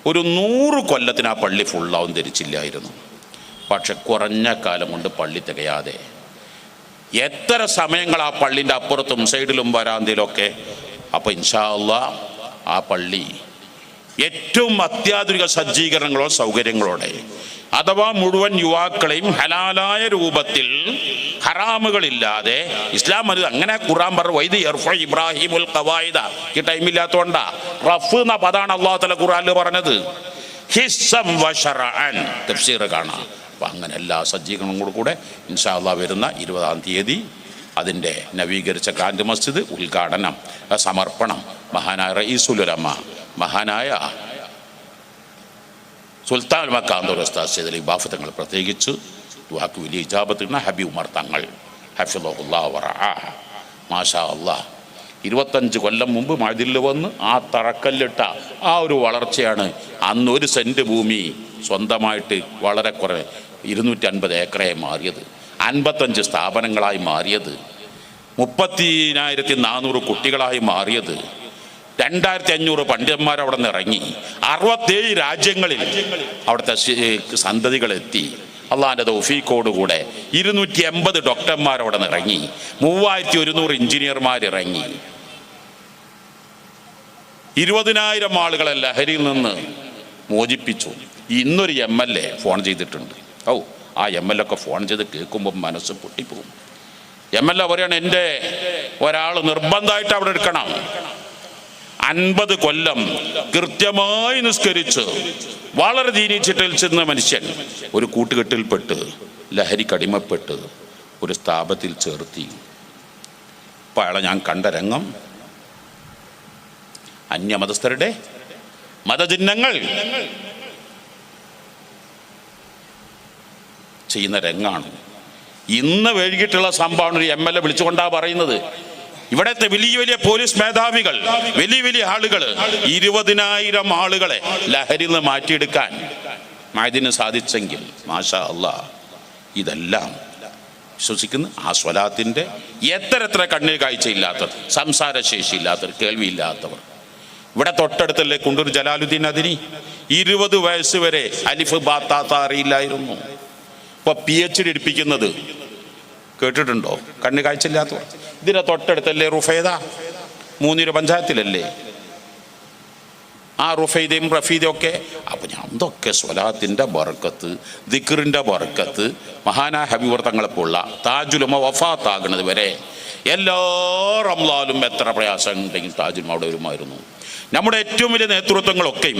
ഒരു 100 കൊല്ലത്തിന് ആ പള്ളി ഫുള്ളാവും ധരിച്ചില്ലായിരുന്നു. പക്ഷെ കുറഞ്ഞ കാലം കൊണ്ട് പള്ളി തികയാതെ എത്ര സമയങ്ങൾ ആ പള്ളിൻ്റെ അപ്പുറത്തും സൈഡിലും വരാന്തയിലൊക്കെ. അപ്പോൾ ഇൻഷാ അല്ലാഹ് ആ പള്ളി ഏറ്റവും അത്യാധുനിക സജ്ജീകരണങ്ങളോ സൗകര്യങ്ങളോടെ, അഥവാ മുഴുവൻ യുവാക്കളെയും ഹലാലായ രൂപത്തിൽ ഹറാമുകളില്ലാതെ, ഇസ്ലാം അത് അങ്ങനെ ഖുർആൻ പറഞ്ഞു, വൈദ് യർഫഉ ഇബ്രാഹിമുൽ ഖവായിദ. ഈ ടൈമില്ലാത്തതുകൊണ്ടാ റഫ് എന്ന പദമാണ് അല്ലാഹു തആല ഖുർആനിൽ പറഞ്ഞത്. ഹിസ്സം വശറഅൻ തഫ്സീർ കാണാം. അപ്പം അങ്ങനെ എല്ലാ സജ്ജീകരണങ്ങളും കൂടെ ഇൻഷാ അല്ലാഹ് വരുന്ന 20-ാം തീയതി അതിൻ്റെ നവീകരിച്ച ഗ്രാൻഡ് മസ്ജിദ് ഉദ്ഘാടനം, സമർപ്പണം മഹാനായ റഈസുൽ ഉലമ, മഹാനായ സുൽത്താൻ മക്കാന്തൂർ ഉസ്താദ് സയ്യിദ് ബാഫ തങ്ങൾ, പ്രത്യേകിച്ച് ദുആക്ക് വലിയ ഇജാബത്ത് ഹബീബ് ഉമർ തങ്ങൾ ഹഫിളഹുല്ലാഹ് വറഅഹ്. മാഷാ അല്ലാഹ് 25 കൊല്ലം മുമ്പ് മഅദിൽ വന്ന് ആ തറക്കല്ലിട്ട ആ ഒരു വളർച്ചയാണ്. അന്ന് 1 സെൻറ്റ് ഭൂമി സ്വന്തമായിട്ട് വളരെ കുറേ 250 ഏക്കറായി മാറിയത്, 55 സ്ഥാപനങ്ങളായി മാറിയത്, 30,400 കുട്ടികളായി മാറിയത്, 2,500 പണ്ഡിതന്മാർ അവിടെ നിന്ന് ഇറങ്ങി, 67 രാജ്യങ്ങളിൽ അവിടുത്തെ സന്തതികളെത്തി. അള്ളാഹിൻ്റെ തൗഫീഖോടുകൂടെ 280 ഡോക്ടർമാർ അവിടെ നിന്ന് ഇറങ്ങി, 3,100 എഞ്ചിനീയർമാർ ഇറങ്ങി, 20,000 ആളുകളെ ലഹരിയിൽ നിന്ന് മോചിപ്പിച്ചു. ഇന്നൊരു MLA ഫോൺ ചെയ്തിട്ടുണ്ട്. ആ MLA ഒക്കെ ഫോൺ ചെയ്ത് കേൾക്കുമ്പോൾ മനസ്സ് പൊട്ടിപ്പോകും. MLA പറയാണ്, എൻ്റെ ഒരാൾ നിർബന്ധമായിട്ട് അവിടെ എടുക്കണം. 50 കൊല്ലം കൃത്യമായി നിസ്കരിച്ച് വളരെ ദീനിച്ചിട്ടിൽ ചെന്ന മനുഷ്യൻ ഒരു കൂട്ടുകെട്ടിൽപ്പെട്ട് ലഹരിക്കടിമപ്പെട്ട് ഒരു സ്ഥാപനത്തിൽ ചേർത്തി. അപ്പോൾ അയാളെ ഞാൻ കണ്ട രംഗം അന്യമതസ്ഥരുടെ മതചിഹ്നങ്ങൾ ചെയ്യുന്ന രംഗാണ്. ഇന്ന് വൈകിട്ടുള്ള സംഭവമാണ്. ഒരു MLA വിളിച്ചുകൊണ്ടാ പറയുന്നത്, ഇവിടത്തെ വലിയ വലിയ പോലീസ് മേധാവികൾ, വലിയ വലിയ ആളുകൾ 20,000 ആളുകളെ ലഹരിയിൽ നിന്ന് മാറ്റിയെടുക്കാൻ മഅദിന് സാധിച്ചെങ്കിൽ മാഷാ അല്ലാഹ്. ഇതെല്ലാം വിശ്വസിക്കുന്ന ആ സ്വലാത്തിൻ്റെ എത്ര കണ്ണിൽ കാഴ്ചയില്ലാത്തവർ, സംസാരശേഷിയില്ലാത്തവർ, കേൾവിയില്ലാത്തവർ. ഇവിടെ തൊട്ടടുത്തല്ലേ കുണ്ടൂർ ജലാലുദ്ദീൻ അതിനി 20 വയസ്സ് വരെ അലിഫ് ബാ താ താ അറിയില്ലായിരുന്നു. ഇപ്പോൾ PhD എടുപ്പിക്കുന്നത് കേട്ടിട്ടുണ്ടോ? കണ്ണ് കാഴ്ചയില്ലാത്തവർ. ഇതിനെ തൊട്ടടുത്തല്ലേ റുഫൈദ, മൂന്നിര പഞ്ചായത്തിലല്ലേ ആ റുഫൈദയും റഫീദയും ഒക്കെ. അപ്പോൾ ഞാൻ എന്തൊക്കെ സ്വലാത്തിൻ്റെ ബർക്കത്ത്, ദിക്റിൻ്റെ ബർക്കത്ത്, മഹാനായ ഹബീബ് തങ്ങളെപ്പോലുള്ള താജുലുമ വഫാത്താകുന്നത് വരെ എല്ലാ റംളാനും എത്ര പ്രയാസം ഉണ്ടെങ്കിൽ താജുലുമ അവിടെ വരുമായിരുന്നു. നമ്മുടെ ഏറ്റവും വലിയ നേതൃത്വങ്ങളൊക്കെയും